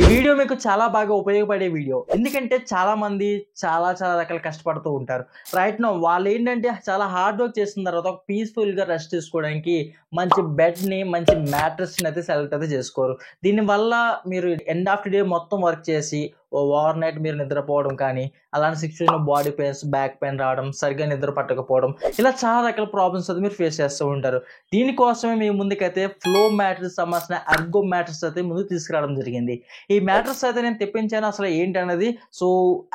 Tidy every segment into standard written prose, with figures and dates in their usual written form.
Video మీకు చాలా బాగా ఉపయోగపడే వీడియో. ఎందుకంటే చాలా మంది చాలా రకాల కష్టపడుతూ ఉంటారు. రైట్ నౌ వాళ్ళు ఏంటంటే చాలా హార్డ్ వర్క్ చేసిన తర్వాత పీస్‌ఫుల్‌గా రెస్ట్ తీసుకోవడానికి మంచి బెడ్‌ని, మంచి మ్యాట్రెస్‌ని అయితే సెలెక్ట్ అయితే చేసుకోరు. దీనివల్ల మీరు ఎండ్ ఆఫ్ ది డే మొత్తం వర్క్ చేసి ఓవర్ నైట్ మీరు నిద్రపోవడం కానీ, అలాంటి సిట్యుయేషన్‌లో బాడీ పెయిన్స్, బ్యాక్ పెయిన్ రావడం, సరిగ్గా నిద్ర పట్టకపోవడం, ఇలా చాలా రకాల ప్రాబ్లమ్స్ అయితే మీరు ఫేస్ చేస్తూ ఉంటారు. దీనికోసమే మీ ముందుకైతే ఫ్లో మ్యాట్రెస్ సంబంధించిన ఎర్గో మ్యాట్రెస్ అయితే ముందుకు తీసుకురావడం జరిగింది. ఈ మ్యాట్రెస్ అయితే నేను తెప్పించాను అసలు ఏంటన్నది. సో,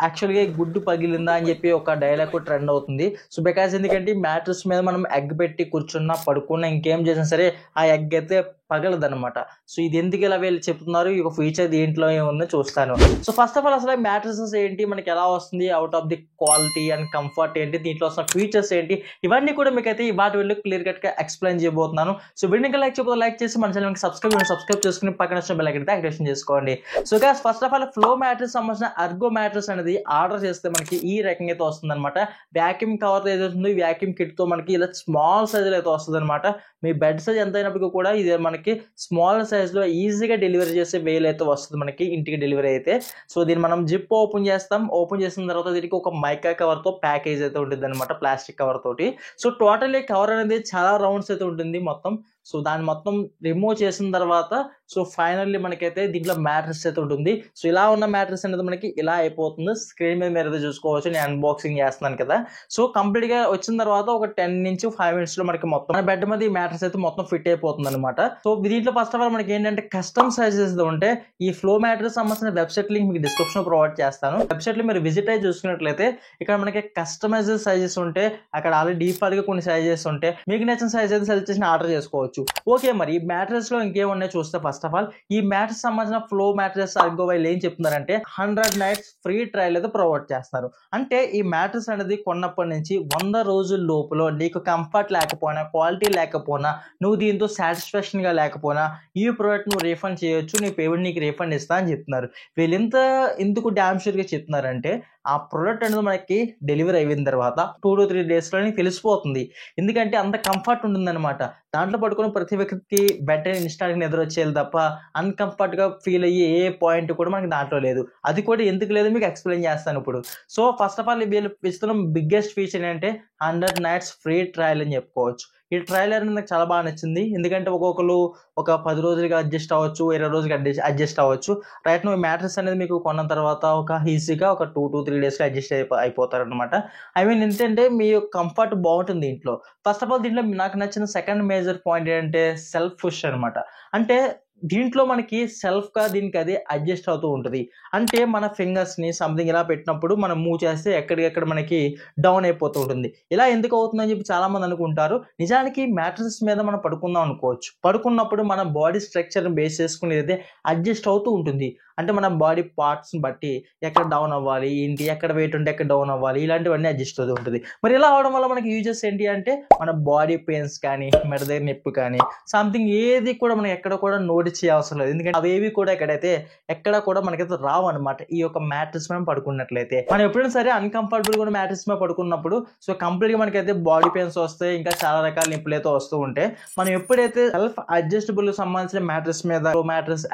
యాక్చువల్‌గా గుడ్డు పగిలిందా అని చెప్పి ఒక డైలాగ్ కూడా ట్రెండ్ అవుతుంది. సో, బికాజ్ ఎందుకంటే ఈ మ్యాట్రెస్ మీద మనం ఎగ్ పెట్టి కూర్చున్నా, పడుకున్నా, ఇంకేం చేసినా సరే ఆ ఎగ్ అయితే పగలదనమాట. సో, ఇది ఎందుకు ఇలా వీళ్ళు చెప్తున్నారు? ఈ ఫీచర్ దీంట్లో ఏముందో చూస్తాను. సో, ఫస్ట్ ఆఫ్ ఆల్ అసలు మ్యాట్రెసెస్ ఏంటి? మనకి ఎలా వస్తుంది? Out of the quality and comfort ఏంటి? దీంట్లో వస్తున్న ఫీచర్స్ ఏంటి? ఇవన్నీ కూడా మీకైతే ఈ వాటి వీడియోలో క్లియర్ కట్‌గా ఎక్స్‌ప్లెయిన్ చేయబోతున్నాను. సో, వీడియోకి లైక్ చేయకపోతే లైక్ చేసి మన ఛానెల్‌కి సబ్స్క్రైబ్ చేసుకొని పక్కన వచ్చిన బెల్ ఐకాన్ యాక్టివేషన్ చేసుకోండి. So, guys first of all flow mattress సంబంధించిన ఎర్గో మ్యాట్రెస్ అనేది ఆర్డర్ చేస్తే మనకి ఈ రకంగా అయితే వస్తుందన్నమాట. వాక్యూమ్ కవర్‌తో ఏదైతే ఉందో ఈ వాక్యూమ్ కిట్‌తో మనకి ఇలా స్మాల్ సైజ్‌లో అయితే వస్తదన్నమాట. మీ బెడ్ సైజ్ ఎంత అయినప్పటికీ కూడా ఇది మనకి స్మాల్ సైజ్‌లో ఈజీగా డెలివరీ చేసే వేలో అయితే వస్తది మనకి ఇంటికి డెలివరీ అయితే. సో, దీన్ని మనం జిప్ ఓపెన్ చేస్తాం. ఓపెన్ చేసిన తర్వాత దీనికి ఒక మైకా కవర్‌తో ప్యాకేజ్ అయితే ఉంటుందన్నమాట ప్లాస్టిక్ కవర్ తోటి. సో, టోటల్లీ కవర్ అనేది చాలా రౌండ్స్ అయితే ఉంటుంది మొత్తం. సో, దాన్ని మొత్తం రిమూవ్ చేసిన తర్వాత సో, ఫైనల్లీ మనకైతే దీంట్లో మ్యాట్రెస్ అయితే ఉంటుంది. సో, ఇలా ఉన్న మ్యాట్రెస్ అనేది మనకి ఇలా అయిపోతుంది. స్క్రీన్ మీద మీరైతే చూసుకోవచ్చు. నేను అన్బాక్సింగ్ చేస్తున్నాను కదా! సో, కంప్లీట్‌గా వచ్చిన తర్వాత ఒక 10-5 మినిట్స్‌లో మనకి మొత్తం మన బెడ్ మీద ఈ మ్యాట్రెస్ అయితే మొత్తం ఫిట్ అయిపోతుందన్నమాట. సో, దీంట్లో ఫస్ట్ ఆఫ్ ఆల్ మనకి ఏంటంటే కస్టమ్ సైజెస్ ఉంటే ఈ ఫ్లో మ్యాట్రెస్ సంబంధించిన వెబ్‌సైట్ లింక్ మీకు డిస్క్రిప్షన్‌లో ప్రొవైడ్ చేస్తాను. వెబ్‌సైట్‌లో మీరు విజిట్ అయ్యి చూసుకున్నట్లయితే ఇక్కడ మనకి కస్టమైజ్డ్ సైజెస్ ఉంటే అక్కడ ఆల్రెడీ డిఫాల్ట్‌గా కొన్ని సైజెస్ ఉంటే మీకు నచ్చిన సైజ్ అయితే సెలెక్ట్ చేసి ఆర్డర్ చేసుకోవచ్చు. ఓకే, మరి ఈ మ్యాట్రెస్‌లో ఇంకేమున్నాయో చూస్తే ఫస్ట్ ఆఫ్ ఆల్ ఈ మ్యాట్రెస్ సంబంధించిన ఫ్లో మ్యాట్రెస్ ఎర్గో వీళ్ళు ఏం చెప్తున్నారంటే 100 నైట్స్ ఫ్రీ ట్రయల్ అయితే ప్రొవైడ్ చేస్తున్నారు. అంటే ఈ మ్యాట్రెస్ అనేది కొన్నప్పటి నుంచి 100 రోజుల లోపులో నీకు కంఫర్ట్ లేకపోయినా, క్వాలిటీ లేకపోయినా, నువ్వు దీంతో సాటిస్ఫాక్షన్‌గా లేకపోయినా ఈ ప్రోడక్ట్ నువ్వు రీఫండ్ చేయొచ్చు. నీ పేమెంట్ నీకు రీఫండ్ ఇస్తా అని చెప్తున్నారు. వీళ్ళింత ఎందుకు డామ్ ష్యూర్‌గా చెప్తున్నారంటే ఆ ప్రోడక్ట్ అనేది మనకి డెలివరీ అయిన తర్వాత 2-3 డేస్‌లో నీకు తెలిసిపోతుంది. ఎందుకంటే అంత కంఫర్ట్ ఉంటుందన్నమాట. దాంట్లో పడుకున్న ప్రతి వ్యక్తికి బెడ్ ఇన్‌స్టాంట్‌గా నిద్ర వచ్చేయాలి తప్ప అన్‌కంఫర్ట్‌గా ఫీల్ అయ్యే ఏ పాయింట్ కూడా మనకి దాంట్లో లేదు. అది కూడా ఎందుకు లేదో మీకు ఎక్స్‌ప్లెయిన్ చేస్తాను ఇప్పుడు. సో, ఫస్ట్ ఆఫ్ ఆల్ వీళ్ళు ఇస్తున్న బిగ్గెస్ట్ ఫీచర్ ఏంటంటే 100 నైట్స్ ఫ్రీ ట్రయల్ అని చెప్పుకోవచ్చు. ఈ ట్రయల్ అనేది నాకు చాలా బాగా నచ్చింది. ఎందుకంటే ఒక్కొక్కళ్ళు ఒక 10 రోజులుగా అడ్జస్ట్ అవ్వచ్చు, 20 రోజులుగా అడ్జస్ట్ అవ్వచ్చు. రైట్ నౌ మ్యాట్రెస్ అనేది మీకు కొన్న తర్వాత ఒక ఈజీగా ఒక 2-3 డేస్‌లో అడ్జస్ట్ అయిపోతారనమాట. ఐ మీన్ ఏంటంటే మీ కంఫర్ట్ బాగుంటుంది దీంట్లో. ఫస్ట్ ఆఫ్ ఆల్ దీంట్లో నాకు నచ్చిన సెకండ్ మేజర్ పాయింట్ ఏంటంటే సెల్ఫ్ పుష్ అనమాట. అంటే దీంట్లో మనకి సెల్ఫ్‌గా దీనికి అది అడ్జస్ట్ అవుతూ ఉంటది. అంటే మన ఫింగర్స్‌ని సంథింగ్ ఇలా పెట్టినప్పుడు మనం మూవ్ చేస్తే ఎక్కడికెక్కడ మనకి డౌన్ అయిపోతూ ఉంటుంది. ఇలా ఎందుకు అవుతుందని చెప్పి చాలామంది అనుకుంటారు. నిజానికి మ్యాట్రెస్ మీద మనం పడుకుందాం అనుకోవచ్చు. పడుకున్నప్పుడు మన బాడీ స్ట్రక్చర్‌ని బేస్ చేసుకొని అయితే అడ్జస్ట్ అవుతూ ఉంటుంది. అంటే మన బాడీ పార్ట్స్‌ని బట్టి ఎక్కడ డౌన్ అవ్వాలి, ఏంటి, ఎక్కడ వెయిట్ ఉంటే ఎక్కడ డౌన్ అవ్వాలి, ఇలాంటివన్నీ అడ్జస్ట్ అవుతూ ఉంటుంది. మరి ఇలా అవ్వడం వల్ల మనకి యూజెస్ ఏంటి అంటే మన బాడీ పెయిన్స్ కానీ, మెడ దగ్గర నొప్పి కానీ, సంథింగ్ ఏది కూడా మనం ఎక్కడ కూడా నోటీస్ చేయవసరం లేదు. ఎందుకంటే అవేవి కూడా ఎక్కడ కూడా మనకైతే రావన్నమాట. ఈ యొక్క మ్యాట్రెస్ మీద పడుకున్నట్లయితే. మనం ఎప్పుడైనా సరే అన్‌కంఫర్టబుల్‌గా ఉన్న మ్యాట్రెస్ మీద పడుకున్నప్పుడు సో, కంప్లీట్‌గా మనకైతే బాడీ పెయిన్స్ వస్తాయి. ఇంకా చాలా రకాల నొప్పులైతే వస్తూ ఉంటాయి. మనం ఎప్పుడైతే సెల్ఫ్ అడ్జస్టబుల్‌కి సంబంధించిన మ్యాట్రెస్ మీద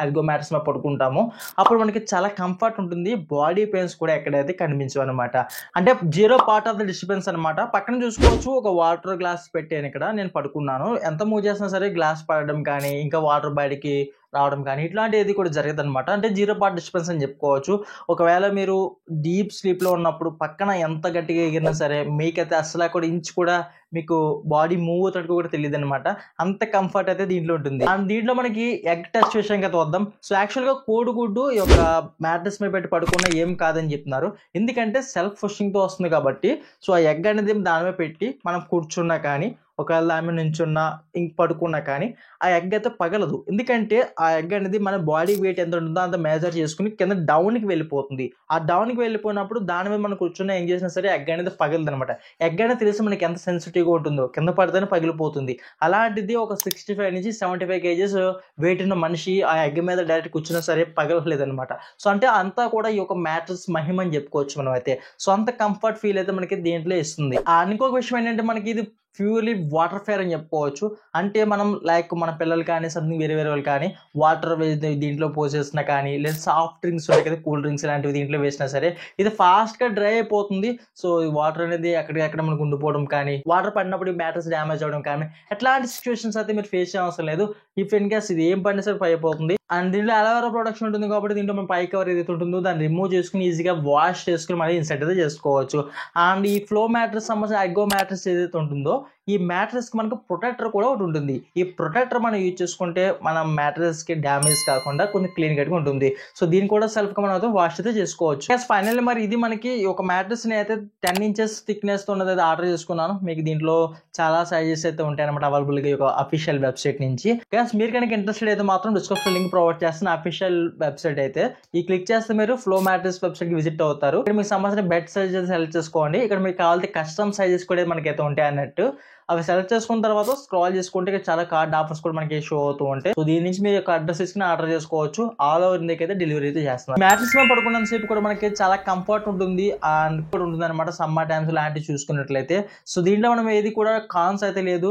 ఎర్గో మ్యాట్రెస్ మీద పడుకుంటామో అప్పుడు మనకి చాలా కంఫర్ట్ ఉంటుంది. బాడీ పెయిన్స్ కూడా ఎక్కడైతే కనిపించవన్నమాట. అంటే zero part of the disturbance అనమాట. పక్కన చూసుకోవచ్చు ఒక వాటర్ గ్లాస్ పెట్టాను ఇక్కడ. నేను పడుకున్నాను. ఎంత మూవ్ చేసినా సరే గ్లాస్ పడడం కానీ, ఇంకా వాటర్ బయటికి రావడం కానీ ఇట్లాంటిది కూడా జరగదనమాట. అంటే జీరో పార్ట్ డిస్టర్బెన్స్ అని చెప్పుకోవచ్చు. ఒకవేళ మీరు డీప్ స్లీప్‌లో ఉన్నప్పుడు పక్కన ఎంత గట్టిగా ఎగిరినా సరే మీకైతే అస్సల కూడా ఇంచ్ కూడా మీకు బాడీ మూవ్ అవుతున్నట్టు కూడా తెలీదనమాట. అంత కంఫర్ట్ అయితే దీంట్లో ఉంటుంది. అండ్ దీంట్లో మనకి ఎగ్ టెస్ట్ విషయానికి అయితే వద్దాం. సో, యాక్చువల్‌గా కోడిగుడ్డు ఈ యొక్క మ్యాట్రెస్ మీద పెట్టి పడుకున్నా ఏం కాదని చెప్తున్నారు. ఎందుకంటే సెల్ఫ్ పుషింగ్‌తో వస్తుంది కాబట్టి సో, ఆ ఎగ్ అనేది దాని మీద పెట్టి మనం కూర్చున్నా కానీ, ఒకవేళ దాని మీద నించున్నా, పడుకున్నా కానీ ఆ ఎగ్ అయితే పగలదు. ఎందుకంటే ఆ ఎగ్ అనేది మన బాడీ వెయిట్ ఎంత ఉంటుందో అంత మెజర్ చేసుకొని కింద డౌన్‌కి వెళ్ళిపోతుంది. ఆ డౌన్‌కి వెళ్ళిపోయినప్పుడు దాని మీద మనం కూర్చున్నా ఏం చేసినా సరే ఎగ్ అనేది పగలదనమాట. ఎగ్ అనేది తెలుసు మనకి ఎంత సెన్సిటివ్‌గా ఉంటుందో. కింద పడితేనే పగిలిపోతుంది. అలాంటిది ఒక 65-75 కేజీస్ వెయిట్ ఉన్న మనిషి ఆ ఎగ్ మీద డైరెక్ట్ కూర్చున్నా సరే పగలలేదనమాట. సో, అంటే అంతా కూడా ఈ యొక్క మ్యాట్రెస్ మహిమ అని చెప్పుకోవచ్చు మనమైతే. సో, అంత కంఫర్ట్ ఫీల్ అయితే మనకి దీంట్లో ఇస్తుంది. ఇంకొక విషయం ఏంటంటే మనకి ఇది ప్యూర్లీ వాటర్ ఫేర్ అని చెప్పుకోవచ్చు. అంటే మనం లైక్ మన పిల్లలు కానీ సంథింగ్ వేరే వేరే వాళ్ళు కానీ వాటర్ దీంట్లో పోసేసినా కానీ లేదా సాఫ్ట్ డ్రింక్స్ ఉంటాయి కదా, కూల్ డ్రింక్స్ ఇలాంటివి దీంట్లో వేసినా సరే ఇది ఫాస్ట్గా డ్రై అయిపోతుంది. సో ఈ వాటర్ అనేది ఎక్కడికక్కడ మనకు ఉండిపోవడం కానీ, వాటర్ పడినప్పుడు మ్యాటర్స్ డ్యామేజ్ అవ్వడం కానీ ఎట్లాంటి సిచ్యువేషన్స్ అయితే మీరు ఫేస్ చేయవసరం లేదు. ఇఫ్ ఇన్ కేస్ ఇది ఏం పడినా సరే పై అయిపోతుంది. అండ్ దీంట్లో అలోవెరా ప్రొడక్షన్ ఉంటుంది కాబట్టి దీంట్లో మనం పై కవర్ ఏదైతే ఉంటుందో దాన్ని రిమూవ్ చేసుకుని ఈజీగా వాష్ చేసుకుని మళ్ళీ ఇన్సర్ట్ అయితే చేసుకోవచ్చు. అండ్ ఈ ఫ్లో మ్యాట్రెస్ సంబంధించిన ఎగ్గో మ్యాట్రెస్ ఏదైతే ఉంటుందో ఈ మ్యాట్రెస్కి మనకు ప్రొటెక్టర్ కూడా ఒకటి ఉంటుంది. ఈ ప్రొటెక్టర్ మనం యూజ్ చేసుకుంటే మన మ్యాట్రెస్కి డ్యామేజ్ కాకుండా కొంచెం క్లీన్ కట్గా ఉంటుంది. సో దీన్ని కూడా సెల్ఫ్గా మనం అయితే వాష్ అయితే చేసుకోవచ్చు. ఫైనల్లీ మరి ఇది మనకి ఒక మ్యాట్రెస్ని అయితే 10 ఇంచెస్ థిక్నెస్ ఉన్నది అయితే ఆర్డర్ చేసుకున్నాను. మీకు దీంట్లో చాలా సైజెస్ అయితే ఉంటాయి అనమాట అవైలబుల్గా ఒక అఫీషియల్ వెబ్సైట్ నుంచి. గ్యాస్ మీరు కనుక ఇంట్రెస్టెడ్ అయితే మాత్రం డిస్క్రిప్షన్ లింక్ ప్రొవైడ్ చేస్తున్న అఫీషియల్ వెబ్సైట్ అయితే ఈ క్లిక్ చేస్తే మీరు ఫ్లో మ్యాట్రెస్ వెబ్సైట్కి విజిట్ అవుతారు. ఇక్కడ మీకు సంబంధించిన బెడ్ సైజెస్ సెలెక్ట్ చేసుకోండి. ఇక్కడ మీకు కావాల్సిన కస్టమ్ సైజెస్ కూడా మనకైతే ఉంటాయి అన్నట్టు. అవి సెలెక్ట్ చేసుకున్న తర్వాత స్క్రాల్ చేసుకుంటే ఇక్కడ చాలా కార్డ్ ఆఫర్స్ కూడా మనకి షో అవుతూ ఉంటాయి. సో దీని నుంచి మీరు యొక్క అడ్రస్ ఇచ్చిన ఆర్డర్ చేసుకోవచ్చు. ఆల్ ఓవర్ ఇండియాకి అయితే డెలివరీ అయితే చేస్తున్నారు. మ్యాట్రెస్ మీద పడుకున్నంత సేపు కూడా మనకి చాలా కంఫర్ట్ ఉంటుంది అండ్ కూడా ఉంటుంది అనమాట. సమ్మర్ టైమ్స్ లాంటివి చూసుకున్నట్లయితే సో దీంట్లో మనం ఏది కూడా కాన్స్ అయితే లేదు,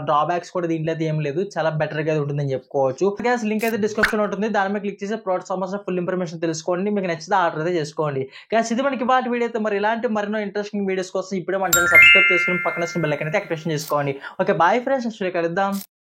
డ్రాబ్యాక్స్ కూడా దీంట్లో అయితే ఏం లేదు. చాలా బెటర్ గా ఉంటుందని చెప్పుకోవచ్చు. గ్యాస్ లింక్ అయితే డిస్క్రిప్షన్ ఉంటుంది, దాని మీద క్లిక్ చేసి ప్రోడక్ట్ సంబంధించిన ఫుల్ ఇన్ఫర్మేషన్ తెలుసుకోండి. మీకు నచ్చితే ఆర్డర్ అయితే చేసుకోండి. గ్యాస్ ఇది మనకి వాటి వీడియో అయితే మరి ఇలాంటి మరిన్నో ఇంట్రెస్టింగ్ వీడియోస్ కోసం ఇప్పుడే మన ఛానల్ సబ్స్క్రైబ్ చేసుకుని పక్కన బెల్ ఐకాన్ అయితే యాక్టివేషన్ చేసుకోండి. ఓకే బాయ్ ఫ్రెండ్స్, నెక్స్ట్ కలుద్దాం.